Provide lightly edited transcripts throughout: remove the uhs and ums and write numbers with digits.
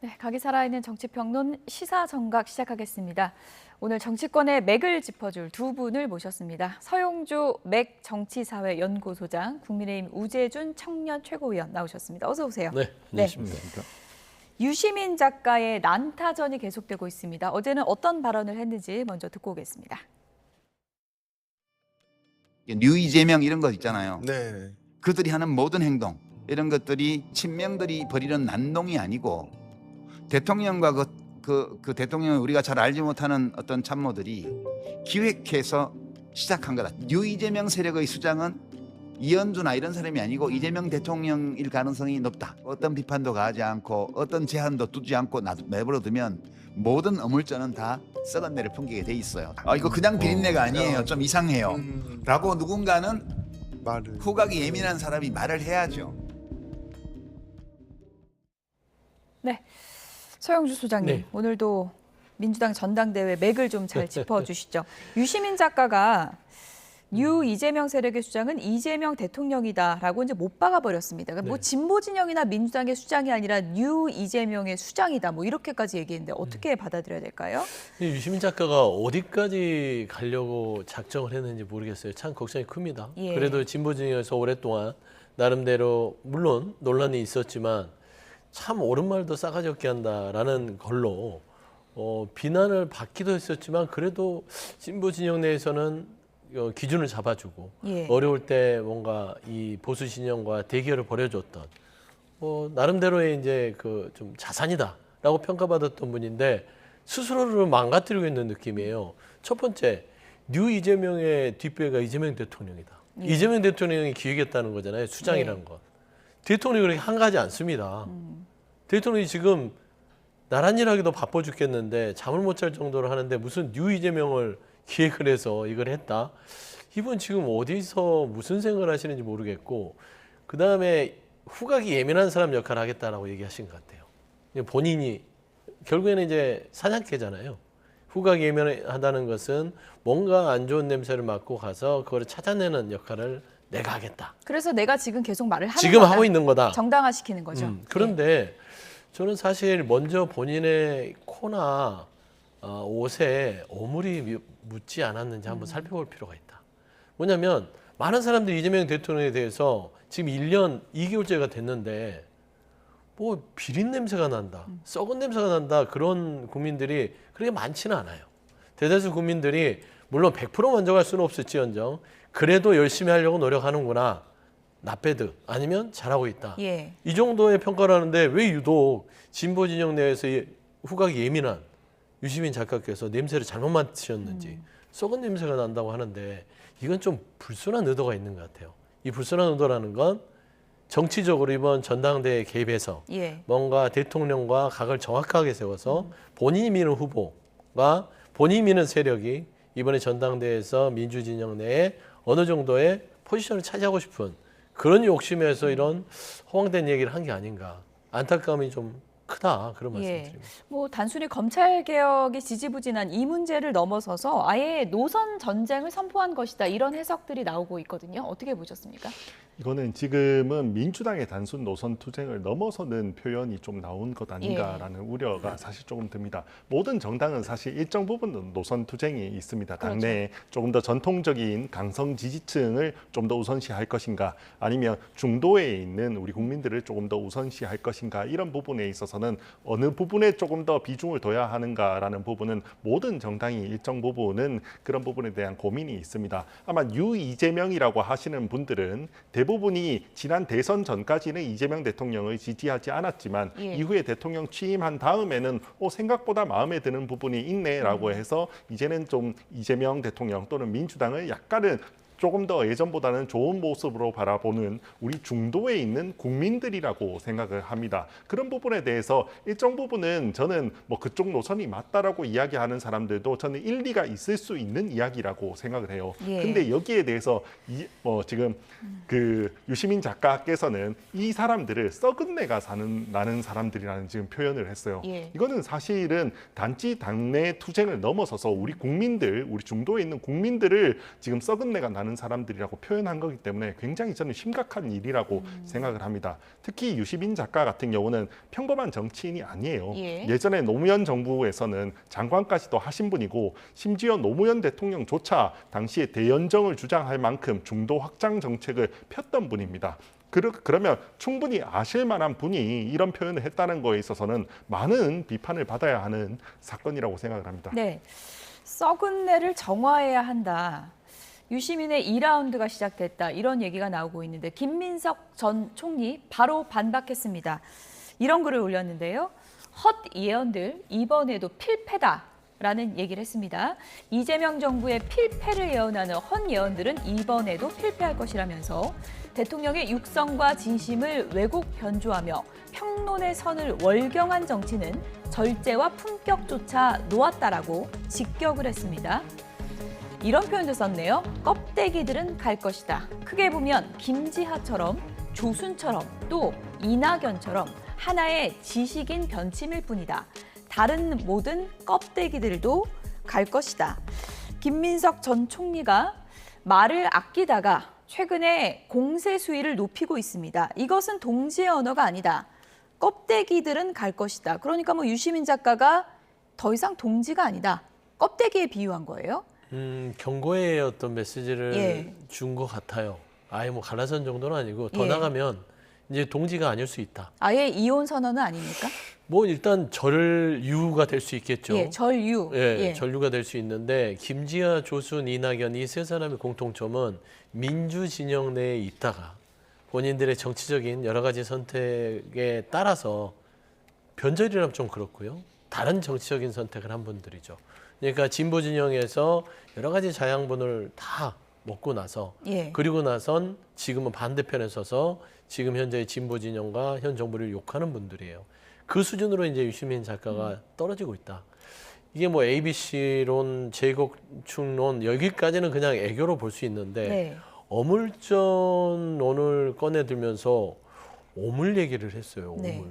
네, 각이 살아있는 정치평론 시사정각 시작하겠습니다. 오늘 정치권의 맥을 짚어줄 두 분을 모셨습니다. 서용주 맥 정치사회 연구소장, 국민의힘 우재준 청년 최고위원 나오셨습니다. 어서 오세요. 네, 안녕하십니까. 유시민 작가의 난타전이 계속되고 있습니다. 어제는 어떤 발언을 했는지 먼저 듣고 오겠습니다. 뉴 이재명 이런 것 있잖아요. 네. 그들이 하는 모든 행동 이런 것들이 친명들이 벌이는 난동이 아니고 대통령과 그 대통령을 우리가 잘 알지 못하는 어떤 참모들이 기획해서 시작한 거다. 뉴 이재명 세력의 수장은 이현주나 이런 사람이 아니고 이재명 대통령일 가능성이 높다. 어떤 비판도 가하지 않고 어떤 제한도 두지 않고 내버려두면 모든 어물전은 다 썩은 내를 풍기게 돼 있어요. 이거 그냥 비린내가 아니에요. 좀 이상해요. 라고 누군가는 말을 후각이 예민한 사람이 말을 해야죠. 네, 서영주 소장님, 네. 오늘도 민주당 전당대회 맥을 좀 잘 짚어주시죠. 유시민 작가가 뉴 이재명 세력의 수장은 이재명 대통령이다라고 이제 못 박아버렸습니다. 그러니까 뭐 네. 진보 진영이나 민주당의 수장이 아니라 뉴 이재명의 수장이다. 뭐 이렇게까지 얘기했는데 어떻게 받아들여야 될까요? 유시민 작가가 어디까지 가려고 작정을 했는지 모르겠어요. 참 걱정이 큽니다. 예. 그래도 진보 진영에서 오랫동안 나름대로 물론 논란이 있었지만 참 옳은 말도 싸가지 없게 한다라는 걸로 비난을 받기도 했었지만 그래도 진보 진영 내에서는 기준을 잡아주고 예. 어려울 때 뭔가 이 보수 진영과 대결을 벌여줬던 나름대로의 이제 그 좀 자산이다라고 평가받았던 분인데 스스로를 망가뜨리고 있는 느낌이에요. 첫 번째, 뉴 이재명의 뒷배가 이재명 대통령이다. 예. 이재명 대통령이 기획했다는 거잖아요. 수장이란 건. 대통령이 그렇게 한가하지 않습니다. 대통령이 지금 나란 일하기도 바빠 죽겠는데 잠을 못 잘 정도로 하는데 무슨 뉴 이재명을 기획을 해서 이걸 했다. 이분 지금 어디서 무슨 생각을 하시는지 모르겠고 그다음에 후각이 예민한 사람 역할을 하겠다라고 얘기하신 것 같아요. 본인이 결국에는 이제 사냥개잖아요. 후각이 예민하다는 것은 뭔가 안 좋은 냄새를 맡고 가서 그걸 찾아내는 역할을 내가 하겠다. 그래서 내가 지금 계속 말을 하는 지금 거다. 하고 있는 거다. 정당화시키는 거죠. 그런데 저는 사실 먼저 본인의 코나 옷에 오물이 묻지 않았는지 한번 살펴볼 필요가 있다. 뭐냐면 많은 사람들이 이재명 대통령에 대해서 지금 1년 2개월째가 됐는데 뭐 비린 냄새가 난다, 썩은 냄새가 난다 그런 국민들이 그렇게 많지는 않아요. 대다수 국민들이 물론 100% 만족할 수는 없을지언정 그래도 열심히 하려고 노력하는구나. 나빼드 아니면 잘하고 있다. 예. 이 정도의 평가를 하는데 왜 유독 진보 진영 내에서 후각이 예민한 유시민 작가께서 냄새를 잘못 맡으셨는지 썩은 냄새가 난다고 하는데 이건 좀 불순한 의도가 있는 것 같아요. 이 불순한 의도라는 건 정치적으로 이번 전당대회에 개입해서 예. 뭔가 대통령과 각을 정확하게 세워서 본인이 미는 후보가 본인이 미는 세력이 이번에 전당대회에서 민주진영 내에 어느 정도의 포지션을 차지하고 싶은 그런 욕심에서 이런 허황된 얘기를 한 게 아닌가. 안타까움이 좀 크다. 그런 말씀드립니다. 뭐 단순히 검찰 개혁이 지지부진한 이 문제를 넘어서서 아예 노선 전쟁을 선포한 것이다. 이런 해석들이 나오고 있거든요. 어떻게 보셨습니까? 이거는 지금은 민주당의 단순 노선 투쟁을 넘어서는 표현이 좀 나온 것 아닌가라는 우려가 사실 조금 듭니다. 모든 정당은 사실 일정 부분 노선 투쟁이 있습니다. 당내에 조금 더 전통적인 강성 지지층을 좀 더 우선시할 것인가 아니면 중도에 있는 우리 국민들을 조금 더 우선시할 것인가 이런 부분에 있어서는 어느 부분에 조금 더 비중을 둬야 하는가라는 부분은 모든 정당이 일정 부분은 그런 부분에 대한 고민이 있습니다. 아마 뉴 이재명이라고 하시는 분들은 대부분이 지난 대선 전까지는 이재명 대통령을 지지하지 않았지만 이후에 대통령 취임한 다음에는 생각보다 마음에 드는 부분이 있네라고 해서 이제는 좀 이재명 대통령 또는 민주당을 약간은 조금 더 예전보다는 좋은 모습으로 바라보는 우리 중도에 있는 국민들이라고 생각을 합니다. 그런 부분에 대해서 일정 부분은 저는 뭐 그쪽 노선이 맞다라고 이야기하는 사람들도 저는 일리가 있을 수 있는 이야기라고 생각을 해요. 근데 여기에 대해서 지금 그 유시민 작가께서는 이 사람들을 썩은 내가 나는 사람들이라는 지금 표현을 했어요. 이거는 사실은 단지 당내 투쟁을 넘어서서 우리 국민들, 우리 중도에 있는 국민들을 지금 썩은 내가 나는 하는 사람들이라고 표현한 거기 때문에 굉장히 저는 심각한 일이라고 생각을 합니다. 특히 유시민 작가 같은 경우는 평범한 정치인이 아니에요. 예. 예전에 노무현 정부에서는 장관까지도 하신 분이고 심지어 노무현 대통령조차 당시에 대연정을 주장할 만큼 중도 확장 정책을 폈던 분입니다. 그러면 충분히 아실 만한 분이 이런 표현을 했다는 거에 있어서는 많은 비판을 받아야 하는 사건이라고 생각을 합니다. 네. 썩은 내를 정화해야 한다. 유시민의 2라운드가 시작됐다. 이런 얘기가 나오고 있는데 김민석 전 총리 바로 반박했습니다. 이런 글을 올렸는데요. 헛 예언들 이번에도 필패다라는 얘기를 했습니다. 이재명 정부의 필패를 예언하는 헛 예언들은 이번에도 필패할 것이라면서 대통령의 육성과 진심을 왜곡 변조하며 평론의 선을 월경한 정치는 절제와 품격조차 놓았다라고 직격을 했습니다. 이런 표현도 썼네요. 껍데기들은 갈 것이다. 크게 보면 김지하처럼 조순처럼 또 이낙연처럼 하나의 지식인 변침일 뿐이다. 다른 모든 껍데기들도 갈 것이다. 김민석 전 총리가 말을 아끼다가 최근에 공세 수위를 높이고 있습니다. 이것은 동지의 언어가 아니다. 껍데기들은 갈 것이다. 그러니까 뭐 유시민 작가가 더 이상 동지가 아니다. 껍데기에 비유한 거예요. 경고의 어떤 메시지를 예. 준 것 같아요. 아예 뭐 갈라선 정도는 아니고 더 예. 나가면 이제 동지가 아닐 수 있다. 아예 이혼 선언은 아닙니까? 뭐 일단 전류가 될 수 있겠죠. 예, 전류. 예, 전류가 될 수 있는데 김지하, 조순, 이낙연 이 세 사람의 공통점은 민주 진영 내에 있다가 본인들의 정치적인 여러 가지 선택에 따라서 변절이라면 좀 그렇고요. 다른 정치적인 선택을 한 분들이죠. 그러니까 진보 진영에서 여러 가지 자양분을 다 먹고 나서 예. 그리고 나선 지금은 반대편에 서서 지금 현재의 진보 진영과 현 정부를 욕하는 분들이에요. 그 수준으로 이제 유시민 작가가 떨어지고 있다. 이게 뭐 ABC론, 제국축론 여기까지는 그냥 애교로 볼 수 있는데 네. 어물전론을 꺼내들면서 오물 얘기를 했어요. 오물. 네.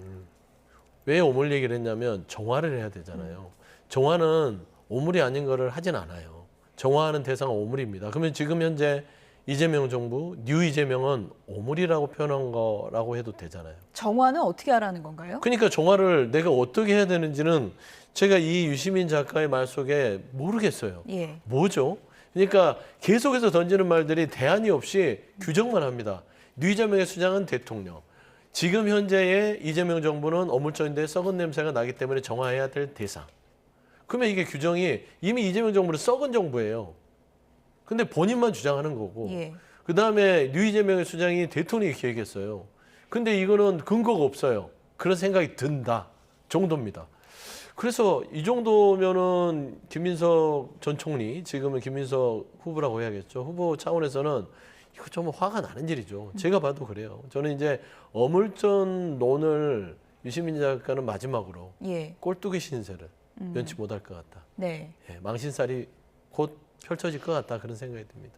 왜 오물 얘기를 했냐면 정화를 해야 되잖아요. 정화는 오물이 아닌 거를 하진 않아요. 정화하는 대상은 오물입니다. 그러면 지금 현재 이재명 정부, 뉴 이재명은 오물이라고 표현한 거라고 해도 되잖아요. 정화는 어떻게 하라는 건가요? 그러니까 정화를 내가 어떻게 해야 되는지는 제가 이 유시민 작가의 말 속에 모르겠어요. 예. 뭐죠? 그러니까 계속해서 던지는 말들이 대안이 없이 규정만 합니다. 뉴 이재명의 수장은 대통령. 지금 현재의 이재명 정부는 어물전인데 썩은 냄새가 나기 때문에 정화해야 될 대상. 그러면 이게 규정이 이미 이재명 정부는 썩은 정부예요. 근데 본인만 주장하는 거고. 예. 그다음에 뉴 이재명의 수장이 대통령이 기획했어요. 근데 이거는 근거가 없어요. 그런 생각이 든다 정도입니다. 그래서 이 정도면은 김민석 전 총리, 지금은 김민석 후보라고 해야겠죠. 후보 차원에서는 이거 좀 화가 나는 일이죠. 제가 봐도 그래요. 저는 이제 어물전론을 유시민 작가는 마지막으로 예. 꼴뚜기 신세를 면치 못할 것 같다. 네. 예, 망신살이 곧 펼쳐질 것 같다 그런 생각이 듭니다.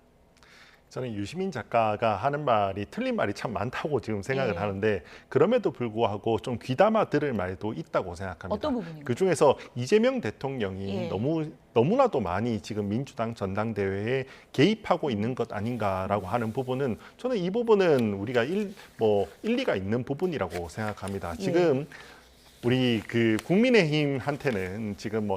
저는 유시민 작가가 하는 말이 틀린 말이 참 많다고 지금 생각을 예. 하는데 그럼에도 불구하고 좀 귀담아 들을 말도 있다고 생각합니다. 어떤 부분인가요? 그 중에서 이재명 대통령이 예. 너무나도 많이 지금 민주당 전당대회에 개입하고 있는 것 아닌가라고 하는 부분은 저는 이 부분은 우리가 일리가 있는 부분이라고 생각합니다. 지금 우리 그 국민의힘한테는 지금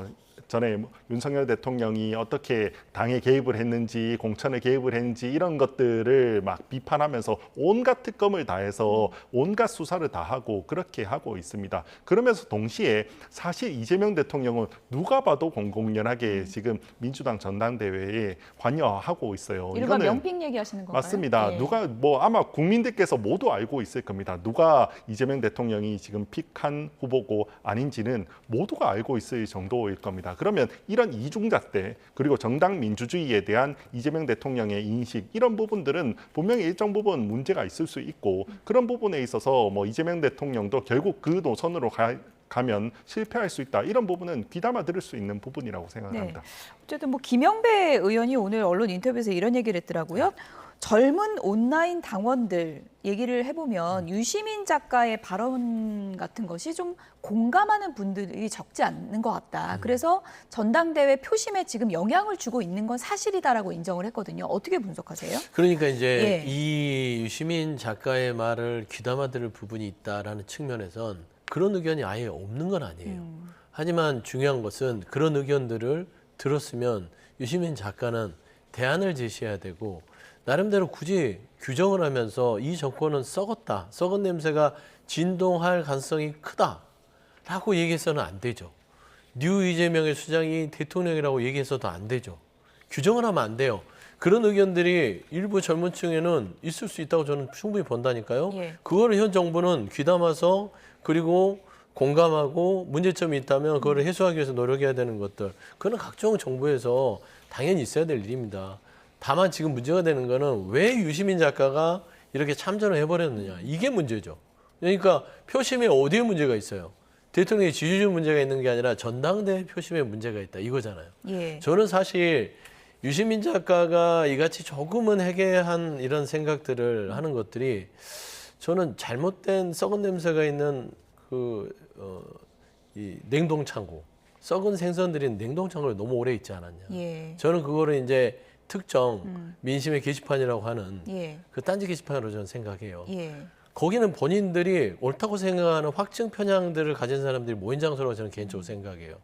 전에 윤석열 대통령이 어떻게 당에 개입을 했는지 공천에 개입을 했는지 이런 것들을 막 비판하면서 온갖 특검을 다해서 온갖 수사를 다 하고 그렇게 하고 있습니다. 그러면서 동시에 사실 이재명 대통령은 누가 봐도 공공연하게 지금 민주당 전당대회에 관여하고 있어요. 이른바 이거는 명핑 얘기하시는 건가요? 맞습니다. 예. 누가 아마 국민들께서 모두 알고 있을 겁니다. 누가 이재명 대통령이 지금 픽한 후보고 아닌지는 모두가 알고 있을 정도일 겁니다. 그러면 이런 이중잣대 그리고 정당 민주주의에 대한 이재명 대통령의 인식 이런 부분들은 분명히 일정 부분 문제가 있을 수 있고 그런 부분에 있어서 이재명 대통령도 결국 그 노선으로 가면 실패할 수 있다. 이런 부분은 귀담아 들을 수 있는 부분이라고 생각합니다. 어쨌든 김영배 의원이 오늘 언론 인터뷰에서 이런 얘기를 했더라고요. 젊은 온라인 당원들 얘기를 해보면 유시민 작가의 발언 같은 것이 좀 공감하는 분들이 적지 않는 것 같다. 그래서 전당대회 표심에 지금 영향을 주고 있는 건 사실이다라고 인정을 했거든요. 어떻게 분석하세요? 그러니까 이제 예. 이 유시민 작가의 말을 귀담아 들을 부분이 있다라는 측면에선 그런 의견이 아예 없는 건 아니에요. 하지만 중요한 것은 그런 의견들을 들었으면 유시민 작가는 대안을 제시해야 되고 나름대로 굳이 규정을 하면서 이 정권은 썩었다, 썩은 냄새가 진동할 가능성이 크다라고 얘기해서는 안 되죠. 뉴 이재명의 수장이 대통령이라고 얘기해서도 안 되죠. 규정을 하면 안 돼요. 그런 의견들이 일부 젊은 층에는 있을 수 있다고 저는 충분히 본다니까요. 예. 그거를 현 정부는 귀담아서 그리고 공감하고 문제점이 있다면 그거를 해소하기 위해서 노력해야 되는 것들. 그거는 각종 정부에서 당연히 있어야 될 일입니다. 다만 지금 문제가 되는 거는 왜 유시민 작가가 이렇게 참전을 해버렸느냐. 이게 문제죠. 그러니까 표심에 어디에 문제가 있어요. 대통령의 지지율 문제가 있는 게 아니라 전당대회 표심에 문제가 있다. 이거잖아요. 예. 저는 사실 유시민 작가가 이같이 조금은 해괴한 이런 생각들을 하는 것들이 저는 잘못된 썩은 냄새가 있는 이 냉동창고, 썩은 생선들이 냉동창고에 너무 오래 있지 않았냐. 예. 저는 그거를 이제 특정 민심의 게시판이라고 하는 예. 그 딴지 게시판으로 저는 생각해요. 예. 거기는 본인들이 옳다고 생각하는 확증 편향들을 가진 사람들이 모인 장소라고 저는 개인적으로 생각해요.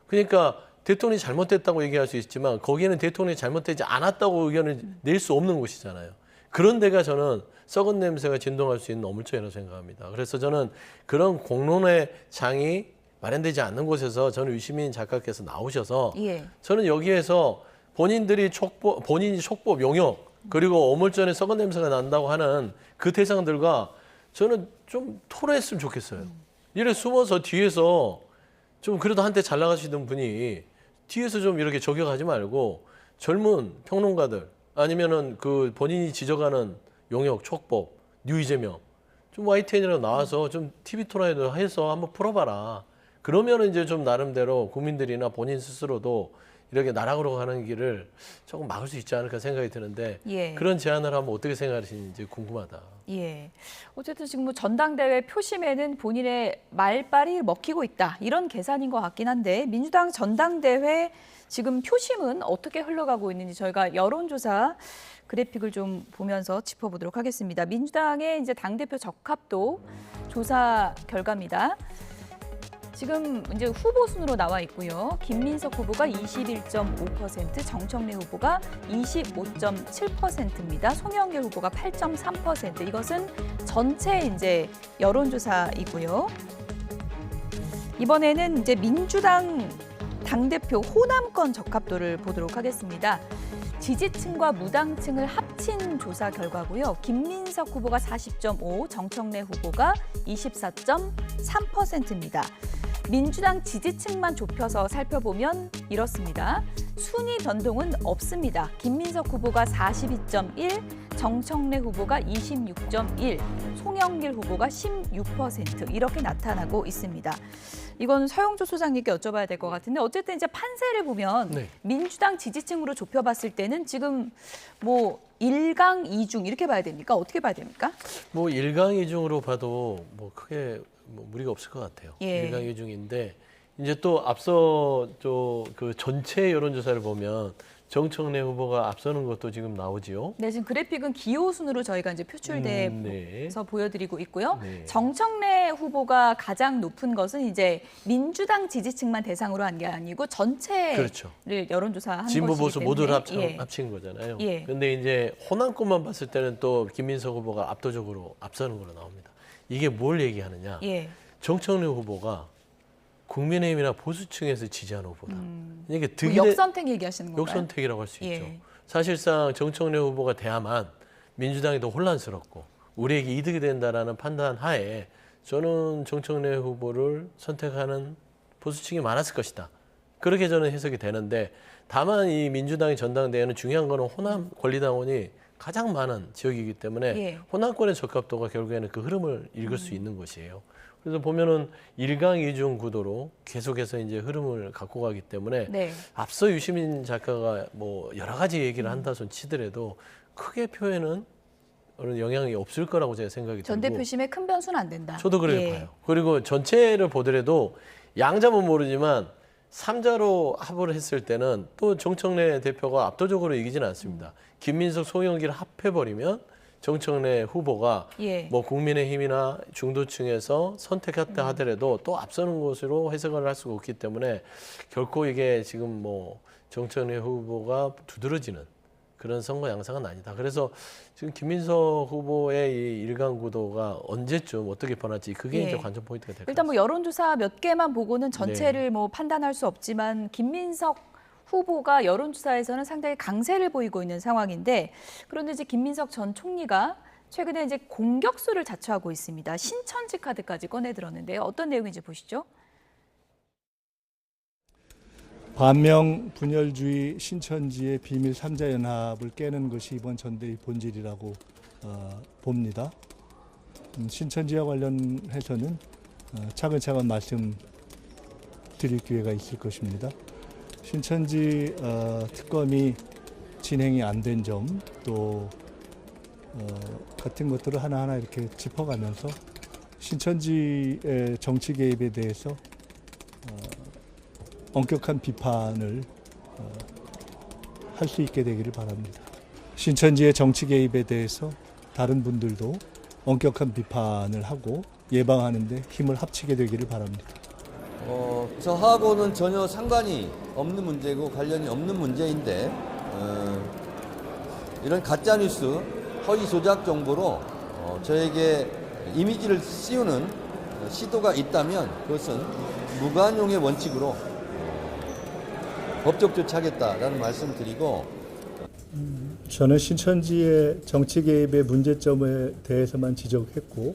그러니까 대통령이 잘못됐다고 얘기할 수 있지만 거기에는 대통령이 잘못되지 않았다고 의견을 낼 수 없는 곳이잖아요. 그런 데가 저는 썩은 냄새가 진동할 수 있는 어물처라고 생각합니다. 그래서 저는 그런 공론의 장이 마련되지 않는 곳에서 저는 유시민 작가께서 나오셔서 예. 저는 여기에서 본인이 촉법, 용역 그리고 어물전에 썩은 냄새가 난다고 하는 그 대상들과 저는 좀 토론했으면 좋겠어요. 이래 숨어서 뒤에서 좀 그래도 한때 잘 나가시던 분이 뒤에서 좀 이렇게 저격하지 말고 젊은 평론가들 아니면은 그 본인이 지적하는 용역, 촉법, 뉴 이재명 좀 YTN이라고 나와서 좀 TV 토론회도 해서 한번 풀어봐라. 그러면은 이제 좀 나름대로 국민들이나 본인 스스로도 이렇게 나락으로 가는 길을 조금 막을 수 있지 않을까 생각이 드는데 예. 그런 제안을 하면 어떻게 생각하시는지 궁금하다. 예. 어쨌든 지금 뭐 전당대회 표심에는 본인의 말빨이 먹히고 있다. 이런 계산인 것 같긴 한데 민주당 전당대회 지금 표심은 어떻게 흘러가고 있는지 저희가 여론조사 그래픽을 좀 보면서 짚어보도록 하겠습니다. 민주당의 이제 당대표 적합도 조사 결과입니다. 지금 이제 후보 순으로 나와 있고요. 김민석 후보가 21.5%, 정청래 후보가 25.7%입니다. 송영길 후보가 8.3%. 이것은 전체 이제 여론조사이고요. 이번에는 이제 민주당 당대표 호남권 적합도를 보도록 하겠습니다. 지지층과 무당층을 합친 조사 결과고요. 김민석 후보가 40.5, 정청래 후보가 24.3%입니다. 민주당 지지층만 좁혀서 살펴보면 이렇습니다. 순위 변동은 없습니다. 김민석 후보가 42.1, 정청래 후보가 26.1, 송영길 후보가 16% 이렇게 나타나고 있습니다. 이건 서영조 소장님께 여쭤봐야 될 것 같은데 어쨌든 이제 판세를 보면 네. 민주당 지지층으로 좁혀봤을 때는 지금 뭐 1강 2중 이렇게 봐야 됩니까? 어떻게 봐야 됩니까? 뭐 1강 2중으로 봐도 뭐 크게 뭐 무리가 없을 것 같아요. 예. 1강 2중인데 이제 또 앞서 그 전체 여론조사를 보면 정청래 후보가 앞서는 것도 지금 나오지요. 네, 지금 그래픽은 기호 순으로 저희가 이제 표출돼서 네. 보여드리고 있고요. 네. 정청래 후보가 가장 높은 것은 이제 민주당 지지층만 대상으로 한 게 아니고 전체를 그렇죠. 여론조사한 진보 것이기 보수 때문에 모두를 예. 합친 거잖아요. 예. 그런데 이제 호남권만 봤을 때는 또 김민석 후보가 압도적으로 앞서는 걸로 나옵니다. 이게 뭘 얘기하느냐? 예. 정청래 후보가 국민의힘이나 보수층에서 지지하는 후보다. 이게 뭐 득이 역선택 얘기하시는 건가요? 역선택이라고 할 수 예. 있죠. 사실상 정청래 후보가 돼야만 민주당이 더 혼란스럽고 우리에게 이득이 된다라는 판단 하에 저는 정청래 후보를 선택하는 보수층이 많았을 것이다. 그렇게 저는 해석이 되는데 다만 이 민주당의 전당대회는 중요한 거는 호남 권리당원이 가장 많은 지역이기 때문에 예. 호남권의 적합도가 결국에는 그 흐름을 읽을 수 있는 것이에요. 그래서 보면은 1강 2중 구도로 계속해서 이제 흐름을 갖고 가기 때문에 네. 앞서 유시민 작가가 뭐 여러 가지 얘기를 한다 손 치더라도 크게 표에는 어느 영향이 없을 거라고 제가 생각이 전 들고 대표심의 큰 변수는 안 된다. 저도 그렇게 예. 봐요. 그리고 전체를 보더라도 양자면 모르지만 3자로 합을 했을 때는 또 정청래 대표가 압도적으로 이기지는 않습니다. 김민석, 송영기를 합해버리면 정청래 후보가 예. 뭐 국민의힘이나 중도층에서 선택했다 하더라도 또 앞서는 것으로 해석을 할 수가 없기 때문에 결코 이게 지금 뭐 정청래 후보가 두드러지는 그런 선거 양상은 아니다. 그래서 지금 김민석 후보의 이 일강 구도가 언제쯤 어떻게 변할지 그게 예. 이제 관전 포인트가 될 것 일단 뭐 같습니다. 여론조사 몇 개만 보고는 전체를 뭐 판단할 수 없지만 김민석 후보가 여론조사에서는 상당히 강세를 보이고 있는 상황인데 그런데 이제 김민석 전 총리가 최근에 이제 공격수를 자처하고 있습니다. 신천지 카드까지 꺼내 들었는데요. 어떤 내용인지 보시죠. 반명 분열주의 신천지의 비밀 3자 연합을 깨는 것이 이번 전대의 본질이라고 봅니다. 신천지와 관련해서는 차근차근 말씀드릴 기회가 있을 것입니다. 신천지 특검이 진행이 안 된 점 또 같은 것들을 하나하나 이렇게 짚어가면서 신천지의 정치 개입에 대해서 엄격한 비판을 할 수 있게 되기를 바랍니다. 신천지의 정치 개입에 대해서 다른 분들도 엄격한 비판을 하고 예방하는 데 힘을 합치게 되기를 바랍니다. 저하고는 전혀 상관이 없는 문제고 관련이 없는 문제인데 이런 가짜뉴스, 허위 조작 정보로 저에게 이미지를 씌우는 시도가 있다면 그것은 무관용의 원칙으로 법적 조치하겠다라는 말씀을 드리고 저는 신천지의 정치 개입의 문제점에 대해서만 지적했고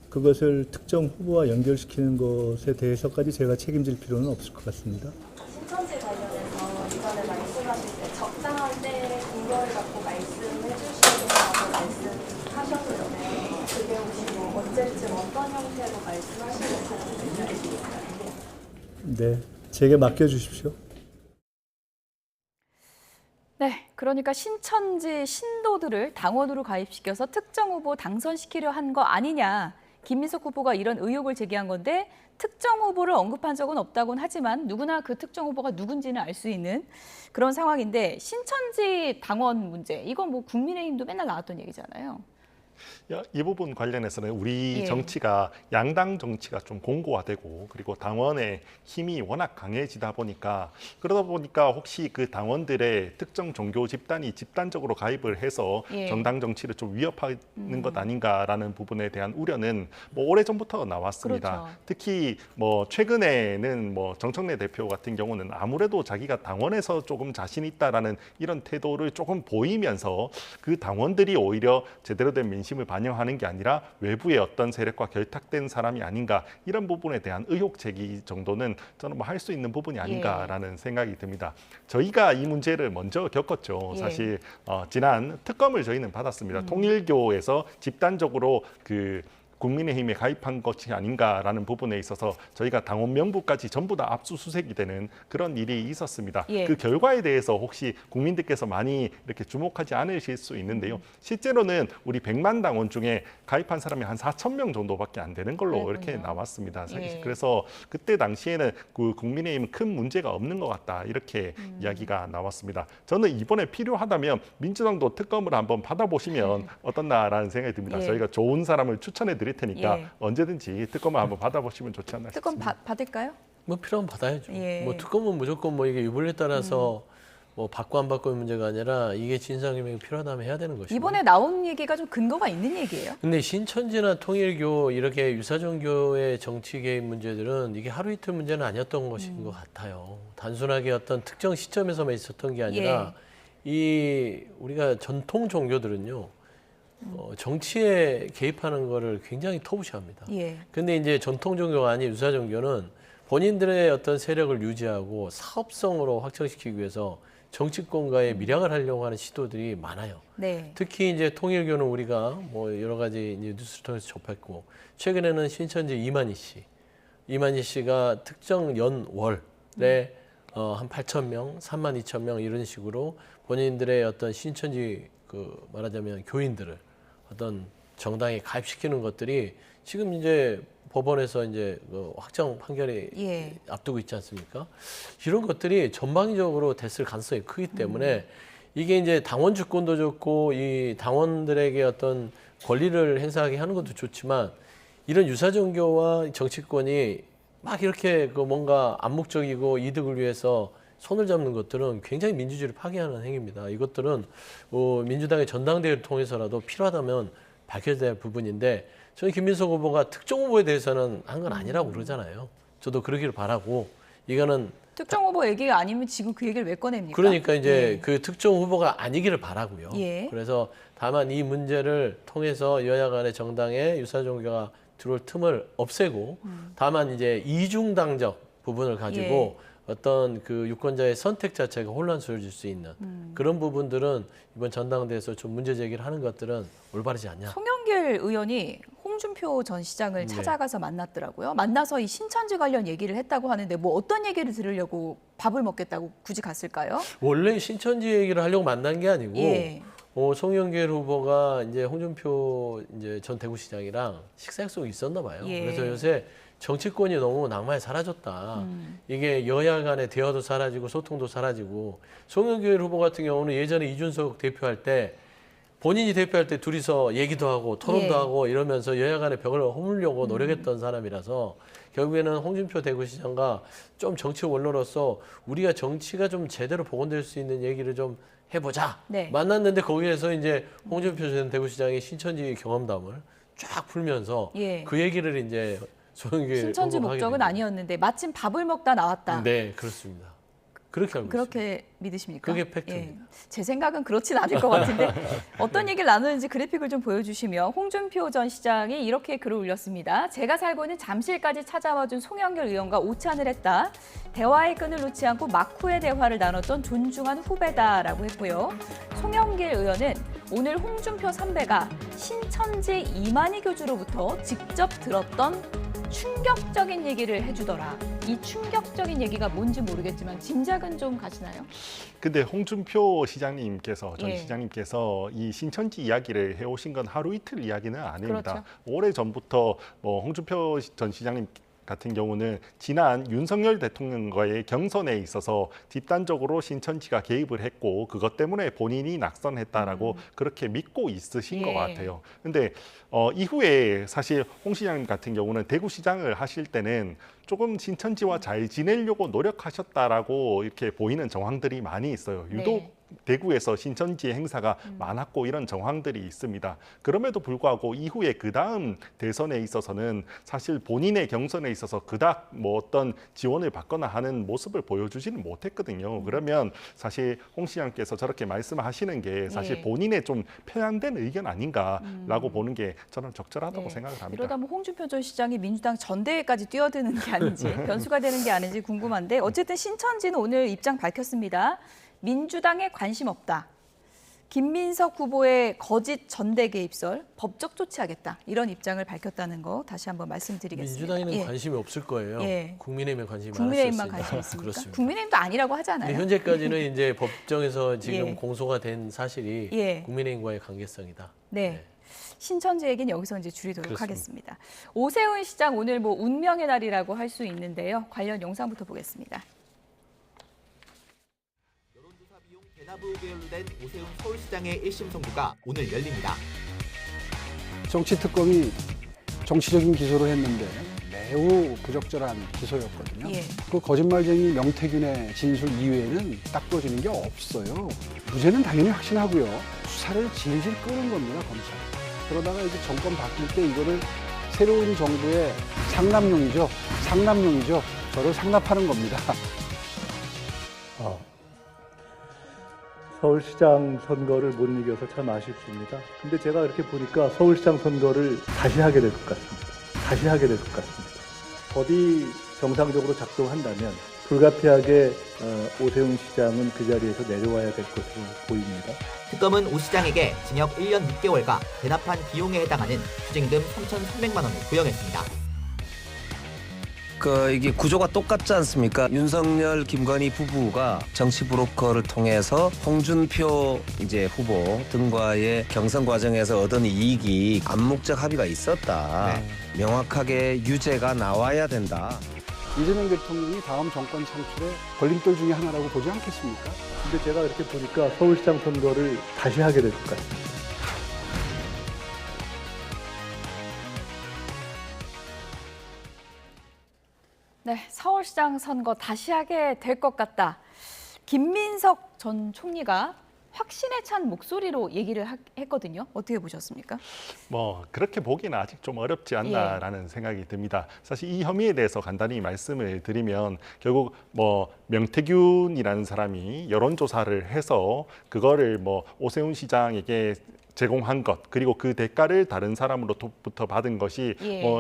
그것을 특정 후보와 연결시키는 것에 대해서까지 제가 책임질 필요는 없을 것 같습니다. 신천지 관련해서 이전에 말씀하실 때 적당한 때에 근거를 갖고 말씀해 주시겠다고 말씀하셨는데 그게 혹시 뭐 언제쯤 어떤 형태로 말씀하시겠다는 생각이실까요? 네, 제게 맡겨주십시오. 네, 그러니까 신천지 신도들을 당원으로 가입시켜서 특정 후보 당선시키려 한 거 아니냐. 김민석 후보가 이런 의혹을 제기한 건데 특정 후보를 언급한 적은 없다고는 하지만 누구나 그 특정 후보가 누군지는 알 수 있는 그런 상황인데 신천지 당원 문제, 이건 뭐 국민의힘도 맨날 나왔던 얘기잖아요. 이 부분 관련해서는 우리 예. 정치가 양당 정치가 좀 공고화되고 그리고 당원의 힘이 워낙 강해지다 보니까 그러다 보니까 혹시 그 당원들의 특정 종교 집단이 집단적으로 가입을 해서 예. 정당 정치를 좀 위협하는 것 아닌가라는 부분에 대한 우려는 뭐 오래전부터 나왔습니다. 그렇죠. 특히 뭐 최근에는 뭐 정청래 대표 같은 경우는 아무래도 자기가 당원에서 조금 자신 있다라는 이런 태도를 조금 보이면서 그 당원들이 오히려 제대로 된 민심을 반영하는 게 아니라 외부의 어떤 세력과 결탁된 사람이 아닌가 이런 부분에 대한 의혹 제기 정도는 저는 뭐 할 수 있는 부분이 아닌가라는 생각이 듭니다. 저희가 이 문제를 먼저 겪었죠. 예. 사실 지난 특검을 저희는 받았습니다. 통일교에서 집단적으로 그 국민의힘에 가입한 것이 아닌가라는 부분에 있어서 저희가 당원 명부까지 전부 다 압수수색이 되는 그런 일이 있었습니다. 예. 그 결과에 대해서 혹시 국민들께서 많이 이렇게 주목하지 않으실 수 있는데요. 실제로는 우리 100만 당원 중에 가입한 사람이 한 4,000명 정도밖에 안 되는 걸로 그랬군요. 이렇게 나왔습니다. 예. 그래서 그때 당시에는 그 국민의힘은 큰 문제가 없는 것 같다 이렇게 이야기가 나왔습니다. 저는 이번에 필요하다면 민주당도 특검을 한번 받아보시면 어떻나라는 생각이 듭니다. 예. 저희가 좋은 사람을 추천해 드릴 테니까 예. 언제든지 특검을 한번 받아보시면 좋지 않나 특검 싶습니다. 받을까요? 뭐 필요하면 받아야죠. 예. 뭐 특검은 무조건 뭐 이게 유불리에 따라서 뭐 받고 안 받고의 문제가 아니라 이게 진상규명이 필요하다면 해야 되는 것이고. 이번에 나온 얘기가 좀 근거가 있는 얘기예요? 근데 신천지나 통일교 이렇게 유사종교의 정치 개입 문제들은 이게 하루 이틀 문제는 아니었던 것인 것 같아요. 단순하게 어떤 특정 시점에서만 있었던 게 아니라 이 우리가 전통 종교들은요. 정치에 개입하는 거를 굉장히 터부시합니다. 예. 근데 이제 전통 종교가 아닌 유사 종교는 본인들의 어떤 세력을 유지하고 사업성으로 확장시키기 위해서 정치권과의 밀약을 하려고 하는 시도들이 많아요. 네. 특히 이제 통일교는 우리가 뭐 여러 가지 이제 뉴스를 통해서 접했고 최근에는 신천지 이만희 씨가 특정 연월에 한 8,000명, 32,000명 이런 식으로 본인들의 어떤 신천지 그 말하자면 교인들을 어떤 정당에 가입시키는 것들이 지금 이제 법원에서 이제 그 확정 판결이 예. 앞두고 있지 않습니까? 이런 것들이 전방위적으로 됐을 가능성이 크기 때문에 이게 이제 당원 주권도 좋고 이 당원들에게 어떤 권리를 행사하게 하는 것도 좋지만 이런 유사 종교와 정치권이 막 이렇게 그 뭔가 암묵적이고 이득을 위해서 손을 잡는 것들은 굉장히 민주주의를 파괴하는 행위입니다. 이것들은 민주당의 전당대회를 통해서라도 필요하다면 밝혀져야 할 부분인데 저는 김민석 후보가 특정 후보에 대해서는 한 건 아니라고 그러잖아요. 저도 그러기를 바라고 이거는 특정 후보 얘기가 아니면 지금 그 얘기를 왜 꺼냅니까? 그러니까 이제 예. 그 특정 후보가 아니기를 바라고요. 예. 그래서 다만 이 문제를 통해서 여야 간의 정당에 유사 종교가 들어올 틈을 없애고 다만 이제 이중당적 부분을 가지고 어떤 그 유권자의 선택 자체가 혼란스러워질 수 있는 그런 부분들은 이번 전당대회에서 좀 문제 제기를 하는 것들은 올바르지 않냐. 송영길 의원이 홍준표 전 시장을 네. 찾아가서 만났더라고요. 만나서 이 신천지 관련 얘기를 했다고 하는데 뭐 어떤 얘기를 들으려고 밥을 먹겠다고 굳이 갔을까요? 원래 신천지 얘기를 하려고 만난 게 아니고 예. 송영길 후보가 이제 홍준표 이제 전 대구시장이랑 식사 약속이 있었나 봐요. 예. 그래서 요새 정치권이 너무 낭만이 사라졌다. 이게 여야 간의 대화도 사라지고 소통도 사라지고 송영길 후보 같은 경우는 예전에 이준석 대표할 때 본인이 대표할 때 둘이서 얘기도 하고 토론도 예. 하고 이러면서 여야 간의 벽을 허물려고 노력했던 사람이라서 결국에는 홍준표 대구시장과 좀 정치 원로로서 우리가 정치가 좀 제대로 복원될 수 있는 얘기를 좀 해보자. 네. 만났는데 거기에서 이제 홍준표 전 대구시장이 신천지 경험담을 쫙 풀면서 예. 그 얘기를 이제 송영길 신천지 후보가 하게 목적은 된 거예요. 아니었는데 마침 밥을 먹다 나왔다. 네, 그렇습니다. 그렇게 알고 있습니다. 그렇게 믿으십니까? 그게 팩트입니다. 제 생각은 그렇진 않을 것 같은데 어떤 얘기를 나누는지 그래픽을 좀 보여주시면 홍준표 전 시장이 이렇게 글을 올렸습니다. 제가 살고 있는 잠실까지 찾아와준 송영길 의원과 오찬을 했다. 대화의 끈을 놓지 않고 막후의 대화를 나눴던 존중한 후배다라고 했고요. 송영길 의원은 오늘 홍준표 선배가 신천지 이만희 교주로부터 직접 들었던 충격적인 얘기를 해주더라. 이 충격적인 얘기가 뭔지 모르겠지만 짐작은 좀 가시나요? 근데 홍준표 시장님께서 전 예. 시장님께서 이 신천지 이야기를 해오신 건 하루 이틀 이야기는 아닙니다. 그렇죠. 오래 전부터 홍준표 전 시장님 같은 경우는 지난 윤석열 대통령과의 경선에 있어서 집단적으로 신천지가 개입을 했고 그것 때문에 본인이 낙선했다라고 그렇게 믿고 있으신 것 예. 같아요. 근데 이후에 사실 홍 시장님 같은 경우는 대구시장을 하실 때는 조금 신천지와 잘 지내려고 노력하셨다라고 이렇게 보이는 정황들이 많이 있어요. 유독 네. 대구에서 신천지 행사가 많았고 이런 정황들이 있습니다. 그럼에도 불구하고 이후에 그 다음 대선에 있어서는 사실 본인의 경선에 있어서 그닥 뭐 어떤 지원을 받거나 하는 모습을 보여주지는 못했거든요. 그러면 사실 홍 시장께서 저렇게 말씀하시는 게 사실 예. 본인의 좀 편향된 의견 아닌가라고 보는 게 저는 적절하다고 네. 생각을 합니다. 이러다 뭐 홍준표 전 시장이 민주당 전대회까지 뛰어드는 게 아닌지 변수가 되는 게 아닌지 궁금한데 어쨌든 신천지는 오늘 입장 밝혔습니다. 민주당에 관심 없다. 김민석 후보의 거짓 전대 개입설 법적 조치하겠다. 이런 입장을 밝혔다는 거 다시 한번 말씀드리겠습니다. 민주당에는 예. 관심이 없을 거예요. 예. 국민의힘에 관심이 국민의힘만 많았을 관심 수 있습니까? 그렇습니다. 국민의힘도 아니라고 하잖아요. 근데 현재까지는 이제 법정에서 지금 예. 공소가 된 사실이 예. 국민의힘과의 관계성이다. 네. 신천지 얘기는 여기서 이제 줄이도록 그렇습니다. 하겠습니다. 오세훈 시장 오늘 뭐 운명의 날이라고 할 수 있는데요. 관련 영상부터 보겠습니다. 여론조사 비용 대납 의혹에 연루된 오세훈 서울시장의 1심 선고가 오늘 열립니다. 정치특검이 정치적인 기소를 했는데 매우 부적절한 기소였거든요. 예. 그 거짓말쟁이 명태균의 진술 이외에는 딱 부러지는 게 없어요. 무죄는 당연히 확신하고요. 수사를 질질 끄는 겁니다, 검찰이. 그러다가 이제 정권 바뀔 때 이거를 새로운 정부의 상납용이죠. 상납용이죠. 저를 상납하는 겁니다. 서울시장 선거를 못 이겨서 참 아쉽습니다. 근데 제가 이렇게 보니까 서울시장 선거를 다시 하게 될 것 같습니다. 다시 하게 될 것 같습니다. 법이 정상적으로 작동한다면 불가피하게 오세훈 시장은 그 자리에서 내려와야 될 것으로 보입니다. 특검은 오 시장에게 징역 1년 6개월과 대납한 비용에 해당하는 추징금 3,300만 원을 구형했습니다. 이게 구조가 똑같지 않습니까? 윤석열, 김건희 부부가 정치 브로커를 통해서 홍준표 이제 후보 등과의 경선 과정에서 얻은 이익이 암묵적 합의가 있었다. 명확하게 유죄가 나와야 된다. 이재명 대통령이 다음 정권 창출의 걸림돌 중에 하나라고 보지 않겠습니까? 근데 제가 이렇게 보니까 서울시장 선거를 다시 하게 될 것 같습니다. 네, 서울시장 선거 다시 하게 될 것 같다. 김민석 전 총리가 확신에 찬 목소리로 얘기를 했거든요. 어떻게 보셨습니까? 그렇게 보기는 아직 좀 어렵지 않나라는 생각이 듭니다. 사실 이 혐의에 대해서 간단히 말씀을 드리면 결국 명태균이라는 사람이 여론조사를 해서 그거를 오세훈 시장에게 제공한 것, 그리고 그 대가를 다른 사람으로부터 받은 것이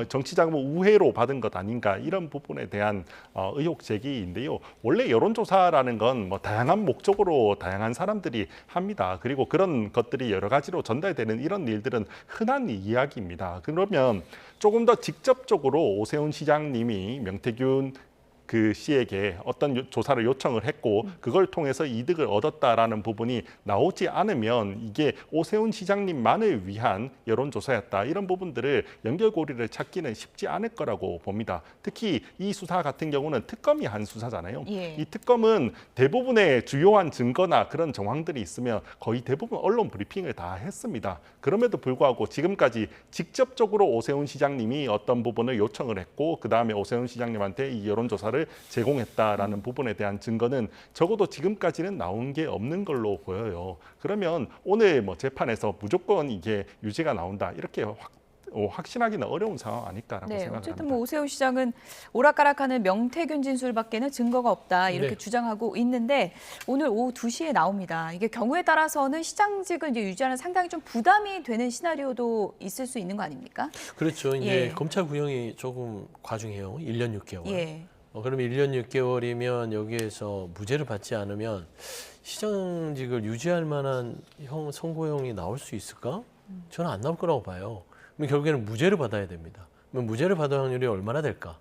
정치자금 우회로 받은 것 아닌가, 이런 부분에 대한 의혹 제기인데요. 원래 여론조사라는 건 다양한 목적으로 다양한 사람들이 합니다. 그리고 그런 것들이 여러 가지로 전달되는 이런 일들은 흔한 이야기입니다. 그러면 조금 더 직접적으로 오세훈 시장님이 명태균 씨에게 어떤 조사를 요청을 했고 그걸 통해서 이득을 얻었다라는 부분이 나오지 않으면 이게 오세훈 시장님만을 위한 여론조사였다, 이런 부분들을 연결고리를 찾기는 쉽지 않을 거라고 봅니다. 특히 이 수사 같은 경우는 특검이 한 수사잖아요. 이 특검은 대부분의 주요한 증거나 그런 정황들이 있으면 거의 대부분 언론 브리핑을 다 했습니다. 그럼에도 불구하고 지금까지 직접적으로 오세훈 시장님이 어떤 부분을 요청을 했고 그 다음에 오세훈 시장님한테 이 여론조사를 제공했다라는 부분에 대한 증거는 적어도 지금까지는 나온 게 없는 걸로 보여요. 그러면 오늘 재판에서 무조건 이게 유죄가 나온다, 이렇게 확신하기는 어려운 상황 아닐까라고 생각합니다. 어쨌든 오세훈 시장은 오락가락하는 명태균 진술밖에는 증거가 없다, 이렇게 주장하고 있는데 오늘 오후 2시에 나옵니다. 이게 경우에 따라서는 시장직을 이제 유지하는 상당히 좀 부담이 되는 시나리오도 있을 수 있는 거 아닙니까? 그렇죠. 이제 검찰 구형이 조금 과중해요. 1년 6개월. 그러면 1년 6개월이면 여기에서 무죄를 받지 않으면 시장직을 유지할 만한 선고형이 나올 수 있을까? 저는 안 나올 거라고 봐요. 그럼 결국에는 무죄를 받아야 됩니다. 그럼 무죄를 받을 확률이 얼마나 될까?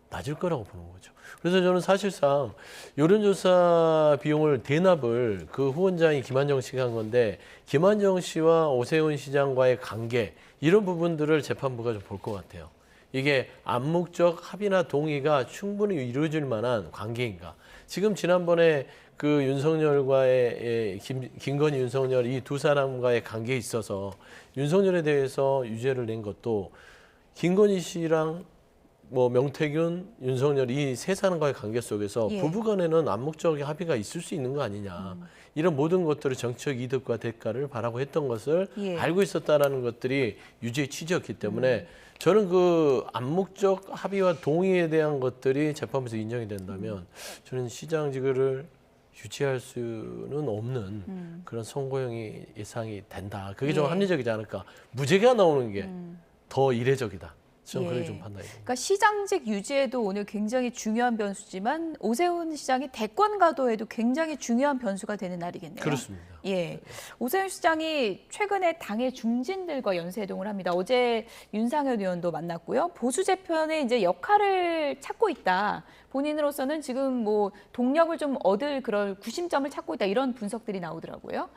낮을 거라고 보는 거죠. 그래서 저는 사실상 여론조사 비용을 대납을 그 후원장이 김한정 씨가 한 건데 김한정 씨와 오세훈 시장과의 관계, 이런 부분들을 재판부가 좀 볼 것 같아요. 이게 암묵적 합의나 동의가 충분히 이루어질 만한 관계인가. 지금 지난번에 그 윤석열과의 김건희, 윤석열 이 두 사람과의 관계에 있어서 윤석열에 대해서 유죄를 낸 것도 김건희 씨랑 명태균, 윤석열 이 세 사람과의 관계 속에서 부부간에는 암묵적 합의가 있을 수 있는 거 아니냐. 이런 모든 것들을 정치적 이득과 대가를 바라고 했던 것을 알고 있었다라는 것들이 유죄의 취지였기 때문에 저는 그 암묵적 합의와 동의에 대한 것들이 재판부에서 인정이 된다면 저는 시장직을 유지할 수는 없는 그런 선고형이 예상이 된다. 그게 좀 합리적이지 않을까. 무죄가 나오는 게 더 이례적이다. 저는 그렇게 좀 판단이 됩니다. 그러니까 시장직 유지에도 오늘 굉장히 중요한 변수지만 오세훈 시장이 대권 가도에도 굉장히 중요한 변수가 되는 날이겠네요. 그렇습니다. 오세훈 시장이 최근에 당의 중진들과 연쇄이동을 합니다. 어제 윤상현 의원도 만났고요. 보수 재편의 이제 역할을 찾고 있다. 본인으로서는 지금 동력을 좀 얻을 그런 구심점을 찾고 있다, 이런 분석들이 나오더라고요.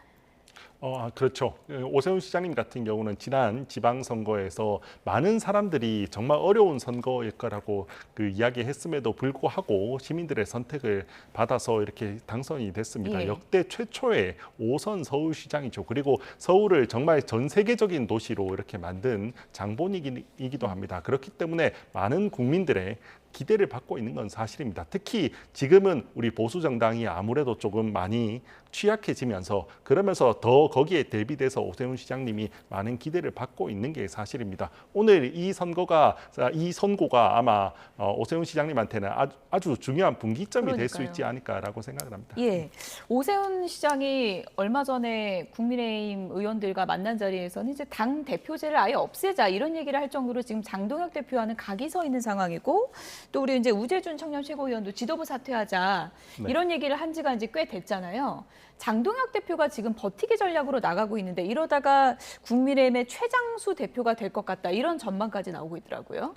그렇죠. 오세훈 시장님 같은 경우는 지난 지방선거에서 많은 사람들이 정말 어려운 선거일 거라고 이야기했음에도 불구하고 시민들의 선택을 받아서 이렇게 당선이 됐습니다. 역대 최초의 5선 서울시장이죠. 그리고 서울을 정말 전 세계적인 도시로 이렇게 만든 장본이기도 합니다. 그렇기 때문에 많은 국민들의 기대를 받고 있는 건 사실입니다. 특히 지금은 우리 보수 정당이 아무래도 조금 많이 취약해지면서 그러면서 더 거기에 대비돼서 오세훈 시장님이 많은 기대를 받고 있는 게 사실입니다. 오늘 이 선고가 아마 오세훈 시장님한테는 아주 중요한 분기점이 될 수 있지 않을까라고 생각을 합니다. 오세훈 시장이 얼마 전에 국민의힘 의원들과 만난 자리에서는 이제 당 대표제를 아예 없애자, 이런 얘기를 할 정도로 지금 장동혁 대표와는 각이 서 있는 상황이고, 또 우리 이제 우재준 청년 최고위원도 지도부 사퇴하자, 이런 얘기를 한 지가 이제 꽤 됐잖아요. 장동혁 대표가 지금 버티기 전략으로 나가고 있는데 이러다가 국민의힘의 최장수 대표가 될 것 같다, 이런 전망까지 나오고 있더라고요.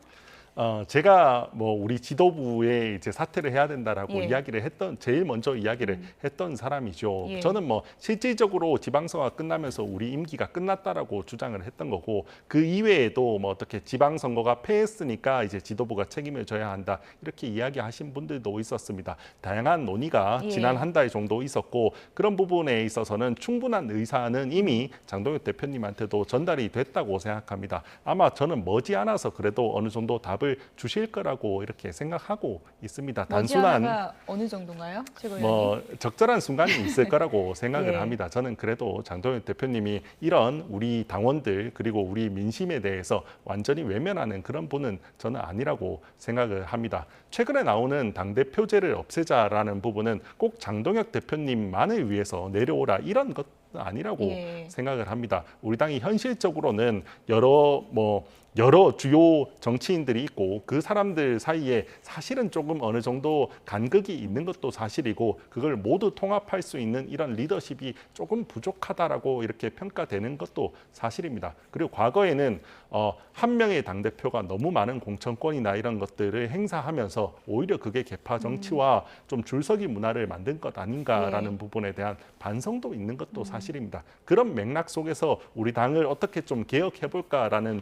제가 뭐 우리 지도부에 이제 사퇴를 해야 된다라고 예. 이야기를 했던 제일 먼저 이야기를 했던 사람이죠. 예. 저는 뭐 실질적으로 지방선거가 끝나면서 우리 임기가 끝났다라고 주장을 했던 거고 그 이외에도 뭐 어떻게 지방선거가 패했으니까 이제 지도부가 책임을 져야 한다 이렇게 이야기하신 분들도 있었습니다. 다양한 논의가 예. 지난 한 달 정도 있었고 그런 부분에 있어서는 충분한 의사는 이미 장동혁 대표님한테도 전달이 됐다고 생각합니다. 아마 저는 머지않아서 그래도 어느 정도 답을 주실 거라고 이렇게 생각하고 있습니다. 단순한 머지않아가 어느 정도인가요, 최고위원님? 뭐 적절한 순간이 있을 거라고 생각을 예. 합니다. 저는 그래도 장동혁 대표님이 이런 우리 당원들 그리고 우리 민심에 대해서 완전히 외면하는 그런 분은 저는 아니라고 생각을 합니다. 최근에 나오는 당대표제를 없애자라는 부분은 꼭 장동혁 대표님만을 위해서 내려오라 이런 것 아니라고 예. 생각을 합니다. 우리 당이 현실적으로는 여러 주요 정치인들이 있고 그 사람들 사이에 사실은 조금 어느 정도 간극이 있는 것도 사실이고 그걸 모두 통합할 수 있는 이런 리더십이 조금 부족하다라고 이렇게 평가되는 것도 사실입니다. 그리고 과거에는 한 명의 당대표가 너무 많은 공천권이나 이런 것들을 행사하면서 오히려 그게 계파 정치와 좀 줄서기 문화를 만든 것 아닌가라는 예. 부분에 대한 반성도 있는 것도 사실입니다. 그런 맥락 속에서 우리 당을 어떻게 좀 개혁해볼까라는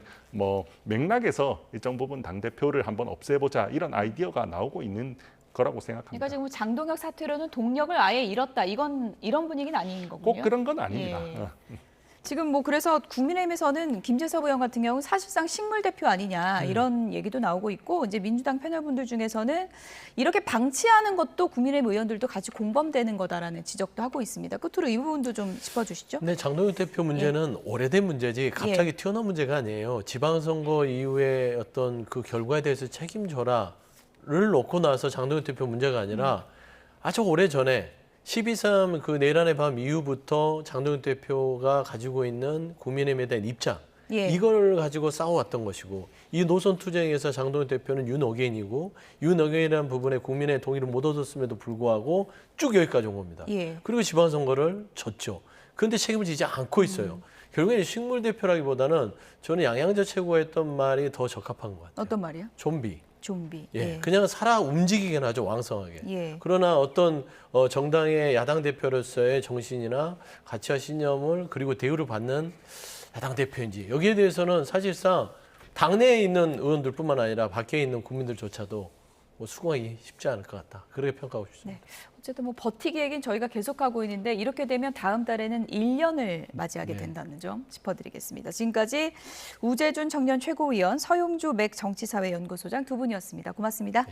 맥락에서 일정 부분 당대표를 한번 없애보자 이런 아이디어가 나오고 있는 거라고 생각합니다. 그러니까 지금 장동혁 사퇴로는 동력을 아예 잃었다. 이런 분위기는 아닌 거군요. 꼭 그런 건 아닙니다. 예. 지금 뭐 그래서 국민의힘에서는 김재섭 의원 같은 경우 사실상 식물 대표 아니냐 이런 얘기도 나오고 있고 이제 민주당 패널분들 중에서는 이렇게 방치하는 것도 국민의힘 의원들도 같이 공범되는 거다라는 지적도 하고 있습니다. 끝으로 이 부분도 좀 짚어주시죠. 네, 장동혁 대표 문제는 오래된 문제지 갑자기 튀어나온 문제가 아니에요. 지방선거 이후에 어떤 그 결과에 대해서 책임져라를 놓고 나서 장동혁 대표 문제가 아니라 아주 오래 전에 12.3 그 내란의 밤 이후부터 장동혁 대표가 가지고 있는 국민의힘에 대한 입장 이걸 가지고 싸워왔던 것이고 이 노선 투쟁에서 장동혁 대표는 윤어게인이고 윤어게인이라는 부분에 국민의 동의를 못 얻었음에도 불구하고 쭉 여기까지 온 겁니다. 그리고 지방선거를 졌죠. 그런데 책임을 지지 않고 있어요. 결국에는 식물 대표라기보다는 저는 양양저 최고가 했던 말이 더 적합한 것 같아요. 어떤 말이요? 좀비. 좀비. 그냥 살아 움직이긴 하죠, 왕성하게. 예. 그러나 어떤 정당의 야당 대표로서의 정신이나 가치와 신념을 그리고 대우를 받는 야당 대표인지 여기에 대해서는 사실상 당내에 있는 의원들뿐만 아니라 밖에 있는 국민들조차도 수긍하기 쉽지 않을 것 같다. 그렇게 평가하고 싶습니다. 어쨌든 뭐 버티기 얘기는 저희가 계속하고 있는데 이렇게 되면 다음 달에는 1년을 맞이하게 된다는 점 짚어드리겠습니다. 지금까지 우재준 청년 최고위원, 서용주 맥 정치사회연구소장 두 분이었습니다. 고맙습니다.